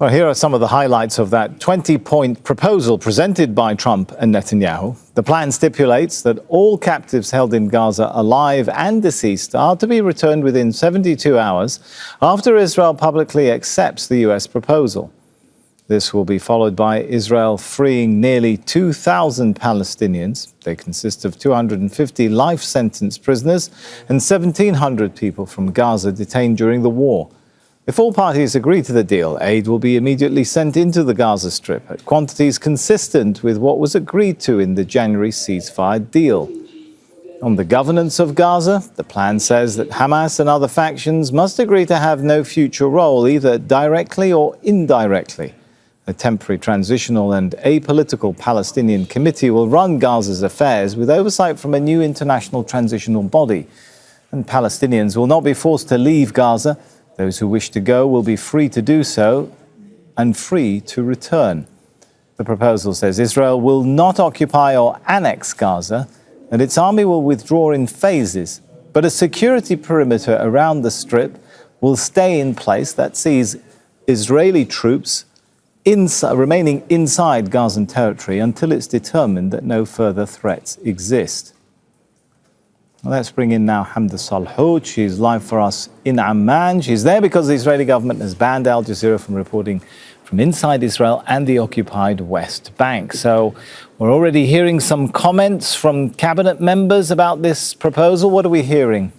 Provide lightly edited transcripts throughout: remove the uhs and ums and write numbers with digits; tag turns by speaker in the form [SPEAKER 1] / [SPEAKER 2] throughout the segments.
[SPEAKER 1] Well, here are some of the highlights of that 20-point proposal presented by Trump and Netanyahu. The plan stipulates that all captives held in Gaza, alive and deceased, are to be returned within 72 hours after Israel publicly accepts the U.S. proposal. This will be followed by Israel freeing nearly 2,000 Palestinians. They consist of 250 life sentence prisoners and 1,700 people from Gaza detained during the war. If all parties agree to the deal, aid will be immediately sent into the Gaza Strip at quantities consistent with what was agreed to in the January ceasefire deal. On the governance of Gaza, the plan says that Hamas and other factions must agree to have no future role, either directly or indirectly. A temporary transitional and apolitical Palestinian committee will run Gaza's affairs with oversight from a new international transitional body. And Palestinians will not be forced to leave Gaza. Those who wish to go will be free to do so and free to return. The proposal says Israel will not occupy or annex Gaza, and its army will withdraw in phases. But a security perimeter around the Strip will stay in place that sees Israeli troops remaining inside Gazan territory until it's determined that no further threats exist. Well, let's bring in now Hamdah Salhut. She's live for us in Amman. She's there because the Israeli government has banned Al Jazeera from reporting from inside Israel and the occupied West Bank. So we're already hearing some comments from cabinet members about this proposal. What are we hearing?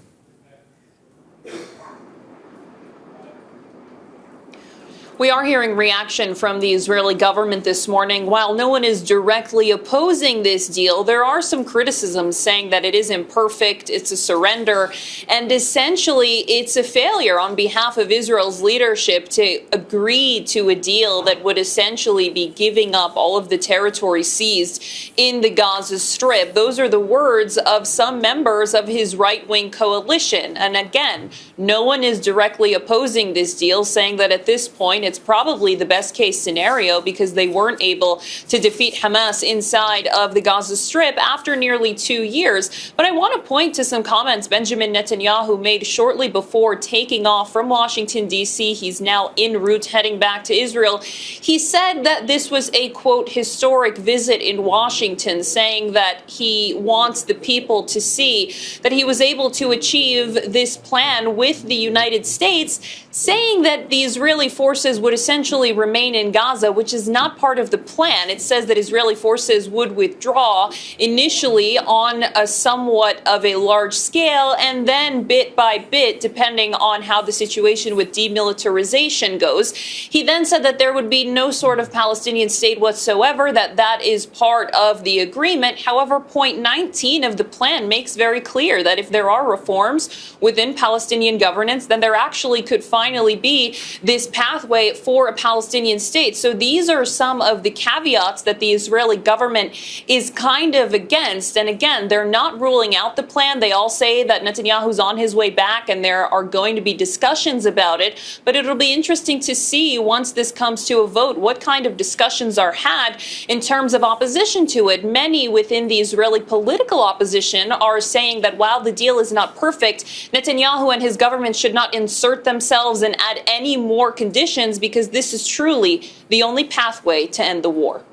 [SPEAKER 2] We are hearing reaction from the Israeli government this morning. While no one is directly opposing this deal, there are some criticisms saying that it is imperfect, it's a surrender, and essentially it's a failure on behalf of Israel's leadership to agree to a deal that would essentially be giving up all of the territory seized in the Gaza Strip. Those are the words of some members of his right-wing coalition. And again, no one is directly opposing this deal, saying that at this point it's probably the best case scenario because they weren't able to defeat Hamas inside of the Gaza Strip after nearly 2 years. But I want to point to some comments Benjamin Netanyahu made shortly before taking off from Washington, D.C. He's now en route heading back to Israel. He said that this was a, quote, historic visit in Washington, saying that he wants the people to see that he was able to achieve this plan with the United States, saying that the Israeli forces would essentially remain in Gaza, which is not part of the plan. It says that Israeli forces would withdraw initially on a somewhat of a large scale and then bit by bit, depending on how the situation with demilitarization goes. He then said that there would be no sort of Palestinian state whatsoever, that is part of the agreement. However, point 19 of the plan makes very clear that if there are reforms within Palestinian governance, then there actually could finally be this pathway for a Palestinian state. So these are some of the caveats that the Israeli government is kind of against. And again, they're not ruling out the plan. They all say that Netanyahu's on his way back and there are going to be discussions about it. But it'll be interesting to see once this comes to a vote what kind of discussions are had in terms of opposition to it. Many within the Israeli political opposition are saying that while the deal is not perfect, Netanyahu and his government should not insert themselves and add any more conditions, because this is truly the only pathway to end the war.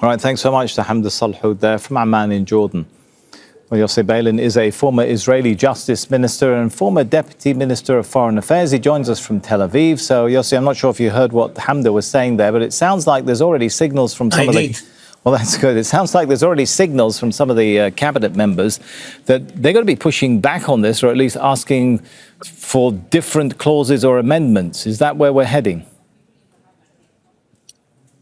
[SPEAKER 1] All right, thanks so much to Hamdah Salhut there from Amman in Jordan. Well, Yossi Beilin is a former Israeli justice minister and former deputy minister of foreign affairs. He joins us from Tel Aviv. So, Yossi, I'm not sure if you heard what Hamdah was saying there, but it sounds like there's already signals from some of the... Well, that's good. It sounds like there's already signals from some of the cabinet members that they're going to be pushing back on this, or at least asking for different clauses or amendments. Is that where we're heading?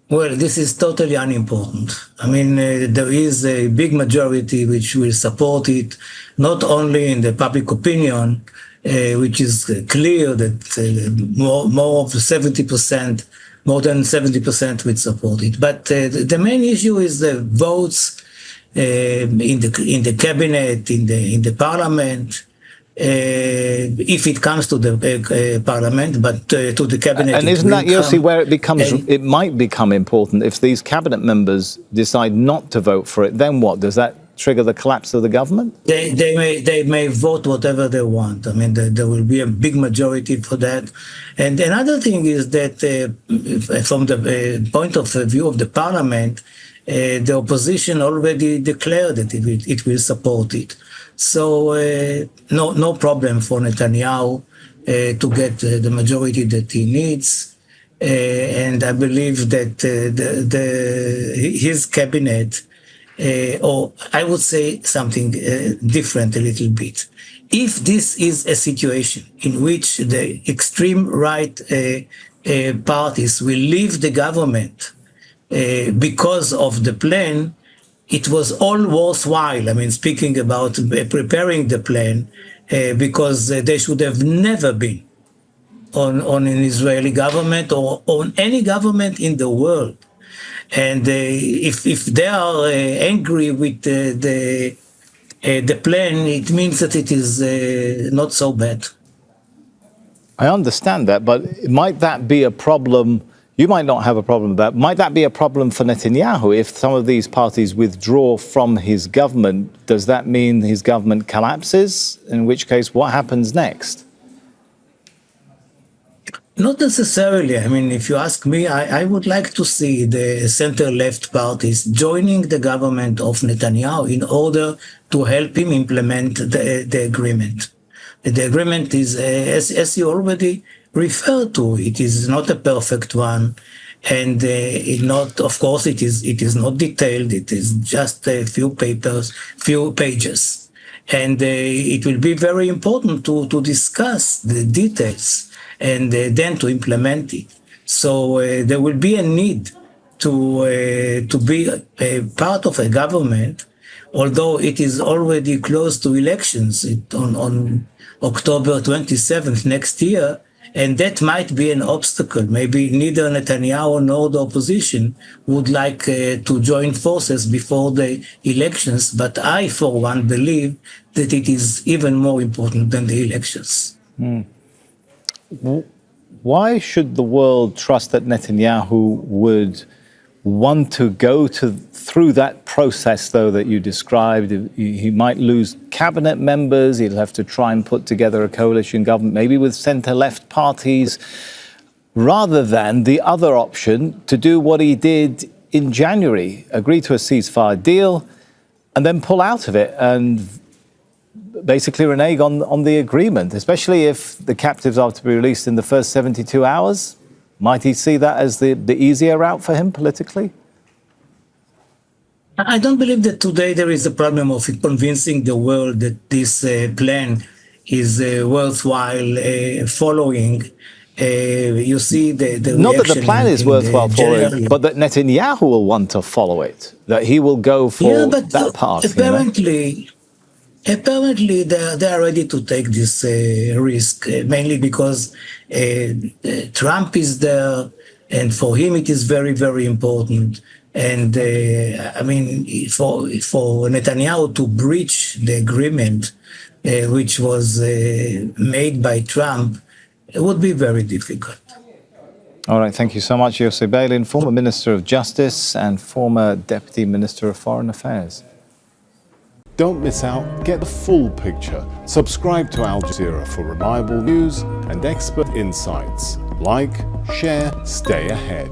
[SPEAKER 3] Well, this is totally unimportant. I mean, there is a big majority which will support it, not only in the public opinion, which is clear that more of 70%, more than 70% would support it. But the main issue is the votes in the cabinet, in the parliament. If it comes to the parliament, but to the cabinet.
[SPEAKER 1] And isn't that, Yossi, where it might become important if these cabinet members decide not to vote for it? Then what? Does that trigger the collapse of the government?
[SPEAKER 3] They may vote whatever they want. I mean, there will be a big majority for that. And another thing is that from the point of view of the parliament, the opposition already declared that it will support it. So no problem for Netanyahu to get the majority that he needs. And I believe that his cabinet, or I would say something different a little bit. If this is a situation in which the extreme right parties will leave the government because of the plan, it was all worthwhile. I mean, speaking about preparing the plan, because they should have never been on an Israeli government or on any government in the world. And if they are angry with the plan, it means that it is not so bad.
[SPEAKER 1] I understand that, but might that be a problem? You might not have a problem with that. Might that be a problem for Netanyahu if some of these parties withdraw from his government? Does that mean his government collapses? In which case, what happens next?
[SPEAKER 3] Not necessarily. I mean, if you ask me, I would like to see the center-left parties joining the government of Netanyahu in order to help him implement the agreement. The agreement is, as you already referred to, it is not a perfect one, and of course, it is not detailed. It is just a few pages, and it will be very important to discuss the details and then to implement it. So there will be a need to be a part of a government, although it is already close to elections on October 27th next year, and that might be an obstacle. Maybe neither Netanyahu nor the opposition would like to join forces before the elections, but I, for one, believe that it is even more important than the elections.
[SPEAKER 1] Why should the world trust that Netanyahu would want to go through that process, though, that you described? He might lose cabinet members. He'll have to try and put together a coalition government, maybe with centre-left parties, rather than the other option to do what he did in January, agree to a ceasefire deal and then pull out of it and basically renege on the agreement, especially if the captives are to be released in the first 72 hours? Might he see that as the easier route for him politically?
[SPEAKER 3] I don't believe that today there is a problem of convincing the world that this plan is worthwhile following. You see the
[SPEAKER 1] not that the plan is worthwhile following, but that Netanyahu will want to follow it, that he will go for that path.
[SPEAKER 3] Apparently, they are ready to take this risk, mainly because Trump is there, and for him it is very, very important. And I mean, for Netanyahu to breach the agreement, which was made by Trump, it would be very difficult.
[SPEAKER 1] All right, thank you so much, Yossi Beilin, former Minister of Justice and former Deputy Minister of Foreign Affairs.
[SPEAKER 4] Don't miss out, get the full picture. Subscribe to Al Jazeera for reliable news and expert insights. Like, share, stay ahead.